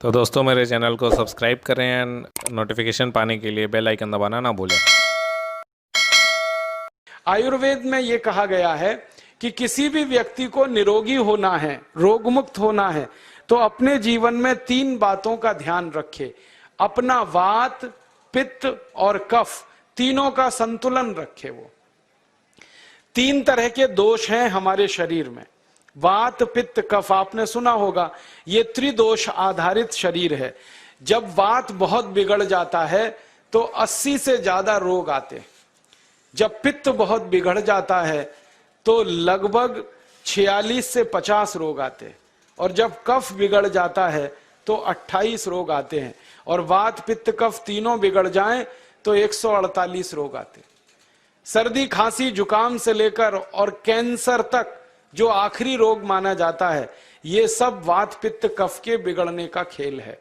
तो दोस्तों मेरे चैनल को सब्सक्राइब करें एंड नोटिफिकेशन पाने के लिए बेल आइकन दबाना ना भूलें। आयुर्वेद में यह कहा गया है कि किसी भी व्यक्ति को निरोगी होना है, रोग मुक्त होना है, तो अपने जीवन में 3 बातों का ध्यान रखे। अपना वात, पित्त और कफ तीनों का संतुलन रखे। वो 3 तरह के दोष हैं हमारे शरीर में, वात, पित्त, कफ। आपने सुना होगा, ये त्रिदोष आधारित शरीर है। जब वात बहुत बिगड़ जाता है तो 80 से ज्यादा रोग आते हैं। जब पित्त बहुत बिगड़ जाता है तो लगभग 46 से 50 रोग आते हैं, और जब कफ बिगड़ जाता है तो 28 रोग आते हैं, और वात, पित्त, कफ तीनों बिगड़ जाएं तो 148 रोग आते हैं। सर्दी, खांसी, जुकाम से लेकर और कैंसर तक जो आखिरी रोग माना जाता है, ये सब वात, पित्त, कफ के बिगड़ने का खेल है।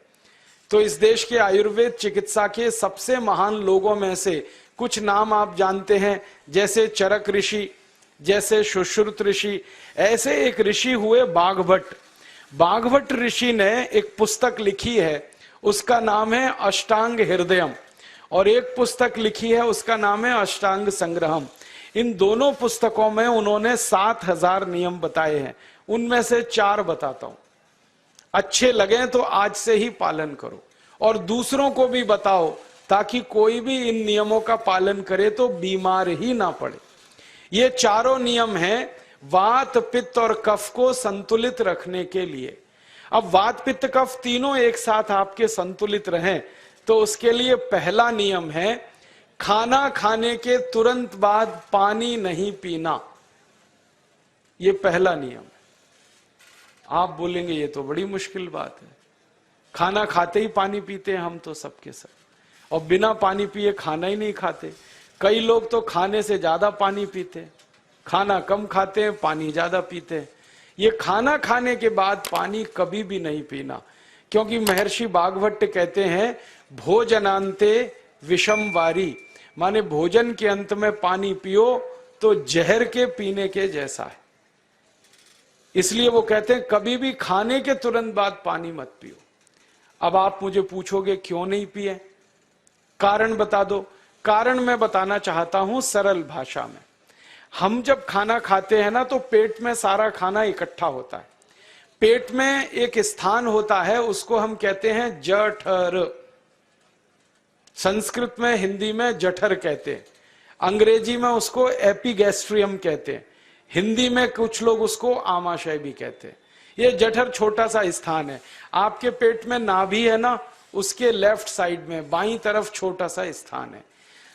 तो इस देश के आयुर्वेद चिकित्सा के सबसे महान लोगों में से कुछ नाम आप जानते हैं, जैसे चरक ऋषि, जैसे सुश्रुत ऋषि। ऐसे एक ऋषि हुए बाघभट्ट। बाघभट्ट ऋषि ने एक पुस्तक लिखी है, उसका नाम है अष्टांग हृदयम, और एक पुस्तक लिखी है, उसका नाम है अष्टांग संग्रहम। इन दोनों पुस्तकों में उन्होंने 7000 नियम बताए हैं। उनमें से 4 बताता हूं, अच्छे लगे तो आज से ही पालन करो और दूसरों को भी बताओ, ताकि कोई भी इन नियमों का पालन करे तो बीमार ही ना पड़े। ये चारों नियम हैं वात, पित्त और कफ को संतुलित रखने के लिए। अब वात, पित्त, कफ तीनों एक साथ आपके संतुलित रहें तो उसके लिए पहला नियम है, खाना खाने के तुरंत बाद पानी नहीं पीना। ये पहला नियम है। आप बोलेंगे ये तो बड़ी मुश्किल बात है, खाना खाते ही पानी पीते हैं हम तो सबके सब, और बिना पानी पिए खाना ही नहीं खाते। कई लोग तो खाने से ज्यादा पानी पीते हैं, खाना कम खाते हैं, पानी ज्यादा पीते हैं। ये खाना खाने के बाद पानी कभी भी नहीं पीना, क्योंकि महर्षि बाघभट्ट कहते हैं भोजनांते विषम वारी, माने भोजन के अंत में पानी पियो तो जहर के पीने के जैसा है। इसलिए वो कहते हैं कभी भी खाने के तुरंत बाद पानी मत पियो। अब आप मुझे पूछोगे क्यों नहीं पिए, कारण बता दो। कारण मैं बताना चाहता हूं सरल भाषा में। हम जब खाना खाते हैं ना तो पेट में सारा खाना इकट्ठा होता है। पेट में एक स्थान होता है, उसको हम कहते हैं जठर। संस्कृत में, हिंदी में जठर कहते हैं, अंग्रेजी में उसको एपिगैस्ट्रियम कहते हैं, हिंदी में कुछ लोग उसको आमाशय भी कहते हैं। ये जठर छोटा सा स्थान है। आपके पेट में नाभि है ना, उसके लेफ्ट साइड में बाईं तरफ छोटा सा स्थान है।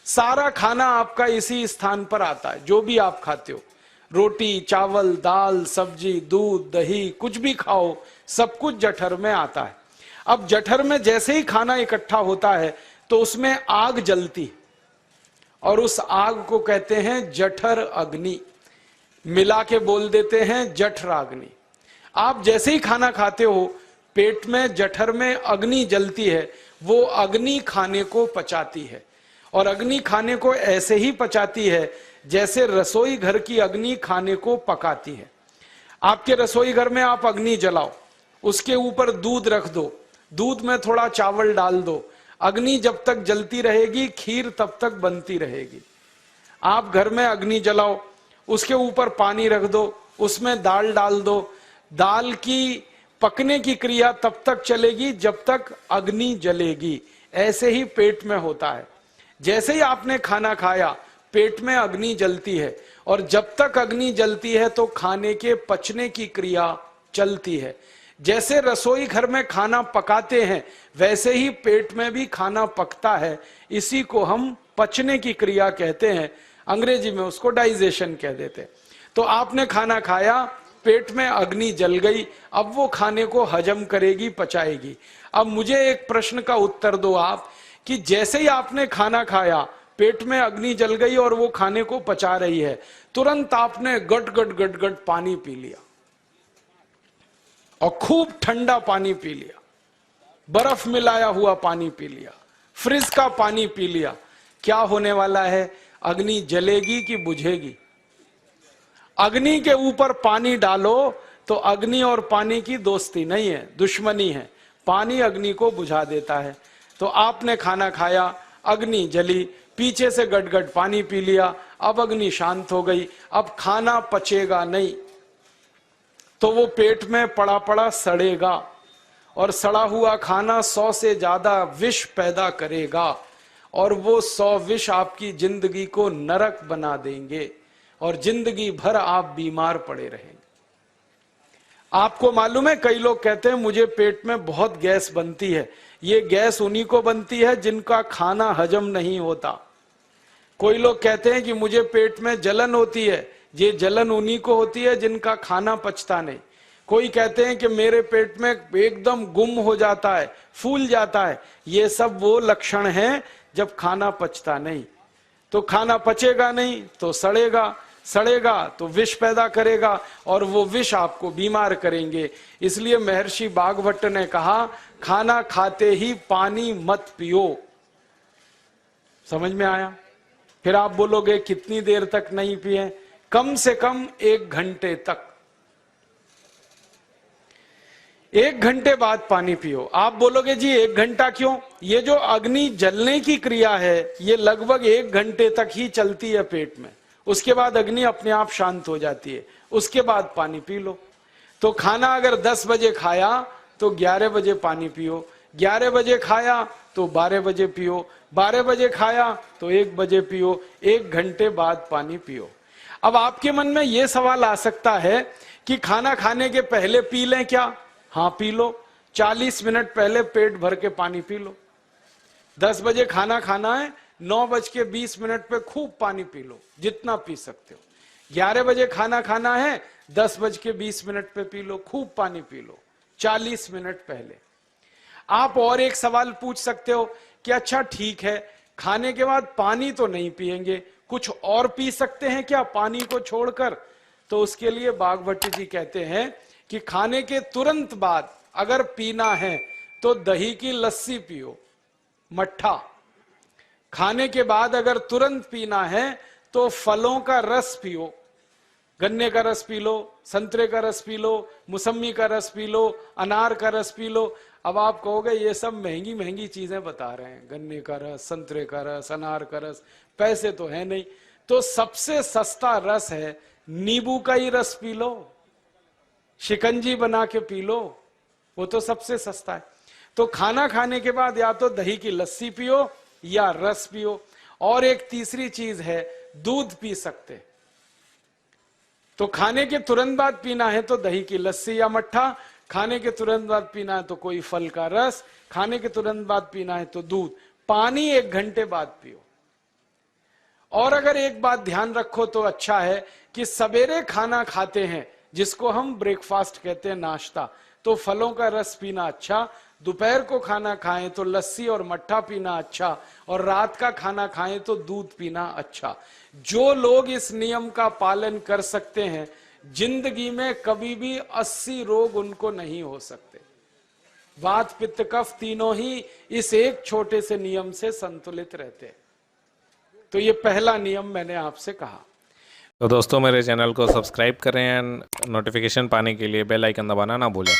सारा खाना आपका इसी स्थान पर आता है। जो भी आप खाते हो, रोटी, चावल, दाल, सब्जी, दूध, दही, कुछ भी खाओ, सब कुछ जठर में आता है। अब जठर में जैसे ही खाना इकट्ठा होता है तो उसमें आग जलती, और उस आग को कहते हैं जठर अग्नि। मिला के बोल देते हैं जठराग्नि। आप जैसे ही खाना खाते हो, पेट में जठर में अग्नि जलती है। वो अग्नि खाने को पचाती है, और अग्नि खाने को ऐसे ही पचाती है जैसे रसोई घर की अग्नि खाने को पकाती है। आपके रसोई घर में आप अग्नि जलाओ, उसके ऊपर दूध रख दो, दूध में थोड़ा चावल डाल दो, अग्नि जब तक जलती रहेगी खीर तब तक बनती रहेगी। आप घर में अग्नि जलाओ, उसके ऊपर पानी रख दो, उसमें दाल डाल दो, दाल की पकने की क्रिया तब तक चलेगी जब तक अग्नि जलेगी। ऐसे ही पेट में होता है। जैसे ही आपने खाना खाया, पेट में अग्नि जलती है, और जब तक अग्नि जलती है तो खाने के पचने की क्रिया चलती है। जैसे रसोई घर में खाना पकाते हैं, वैसे ही पेट में भी खाना पकता है। इसी को हम पचने की क्रिया कहते हैं, अंग्रेजी में उसको डाइजेशन कह देते हैं। तो आपने खाना खाया, पेट में अग्नि जल गई, अब वो खाने को हजम करेगी, पचाएगी। अब मुझे एक प्रश्न का उत्तर दो आप, कि जैसे ही आपने खाना खाया, पेट में अग्नि जल गई और वो खाने को पचा रही है, तुरंत आपने गट गट गट गट पानी पी लिया, और खूब ठंडा पानी पी लिया, बर्फ मिलाया हुआ पानी पी लिया, फ्रिज का पानी पी लिया। क्या होने वाला है? अग्नि जलेगी कि बुझेगी? अग्नि के ऊपर पानी डालो तो अग्नि और पानी की दोस्ती नहीं है, दुश्मनी है। पानी अग्नि को बुझा देता है। तो आपने खाना खाया, अग्नि जली, पीछे से गटगट पानी पी लिया, अब अग्नि शांत हो गई, अब खाना पचेगा नहीं, तो वो पेट में पड़ा पड़ा सड़ेगा, और सड़ा हुआ खाना 100 से ज्यादा विष पैदा करेगा, और वो 100 विष आपकी जिंदगी को नरक बना देंगे, और जिंदगी भर आप बीमार पड़े रहेंगे। आपको मालूम है, कई लोग कहते हैं मुझे पेट में बहुत गैस बनती है। ये गैस उन्हीं को बनती है जिनका खाना हजम नहीं होता। कोई लोग कहते हैं कि मुझे पेट में जलन होती है, ये जलन उन्हीं को होती है जिनका खाना पचता नहीं। कोई कहते हैं कि मेरे पेट में एकदम गुम हो जाता है, फूल जाता है, ये सब वो लक्षण हैं जब खाना पचता नहीं। तो खाना पचेगा नहीं तो सड़ेगा, सड़ेगा तो विष पैदा करेगा, और वो विष आपको बीमार करेंगे। इसलिए महर्षि भागवत ने कहा, खाना खाते ही पानी मत पियो। समझ में आया? फिर आप बोलोगे कितनी देर तक नहीं पिए? कम से कम 1 घंटे तक। 1 घंटे बाद पानी पियो। आप बोलोगे जी 1 घंटा क्यों? ये जो अग्नि जलने की क्रिया है ये लगभग 1 घंटे तक ही चलती है पेट में, उसके बाद अग्नि अपने आप शांत हो जाती है, उसके बाद पानी पी लो। तो खाना अगर 10 बजे खाया तो 11 बजे पानी पियो, 11 बजे खाया तो 12 बजे पियो, 12 बजे खाया तो 1 बजे पियो, 1 घंटे बाद पानी पियो। अब आपके मन में यह सवाल आ सकता है कि खाना खाने के पहले पी लें क्या? हाँ पी लो, 40 मिनट पहले पेट भर के पानी पी लो। 10 बजे खाना खाना है, 9:20 पे खूब पानी पी लो, जितना पी सकते हो। 11 बजे खाना खाना है, 10:20 पे पी लो, खूब पानी पी लो, 40 मिनट पहले। आप और एक सवाल पूछ सकते हो कि अच्छा ठीक है, खाने के बाद पानी तो नहीं पिएंगे, कुछ और पी सकते हैं क्या पानी को छोड़कर? तो उसके लिए भागवत जी कहते हैं कि खाने के तुरंत बाद अगर पीना है तो दही की लस्सी पियो, मट्ठा। खाने के बाद अगर तुरंत पीना है तो फलों का रस पियो, गन्ने का रस पी लो, संतरे का रस पी लो, मौसमी का रस पी लो, अनार का रस पी लो। अब आप कहोगे ये सब महंगी महंगी चीजें बता रहे हैं, गन्ने का रस, संतरे का रस, अनार का रस, पैसे तो है नहीं। तो सबसे सस्ता रस है नींबू का ही रस पी लो, शिकंजी बना के पी लो, वो तो सबसे सस्ता है। तो खाना खाने के बाद या तो दही की लस्सी पियो या रस पियो। और एक तीसरी चीज है, दूध पी सकते। तो खाने के तुरंत बाद पीना है तो दही की लस्सी या मट्ठा, खाने के तुरंत बाद पीना है तो कोई फल का रस, खाने के तुरंत बाद पीना है तो दूध। पानी 1 घंटे बाद पियो। और अगर एक बात ध्यान रखो तो अच्छा है कि सवेरे खाना खाते हैं जिसको हम ब्रेकफास्ट कहते हैं, नाश्ता, तो फलों का रस पीना अच्छा, दोपहर को खाना खाएं तो लस्सी और मट्ठा पीना अच्छा, और रात का खाना खाएं तो दूध पीना अच्छा। जो लोग इस नियम का पालन कर सकते हैं जिंदगी में कभी भी 80 रोग उनको नहीं हो सकते। वात पित्त कफ तीनों ही इस एक छोटे से नियम से संतुलित रहते हैं। तो ये पहला नियम मैंने आपसे कहा। तो दोस्तों मेरे चैनल को सब्सक्राइब करें एंड नोटिफिकेशन पाने के लिए बेल आइकन दबाना ना भूलें।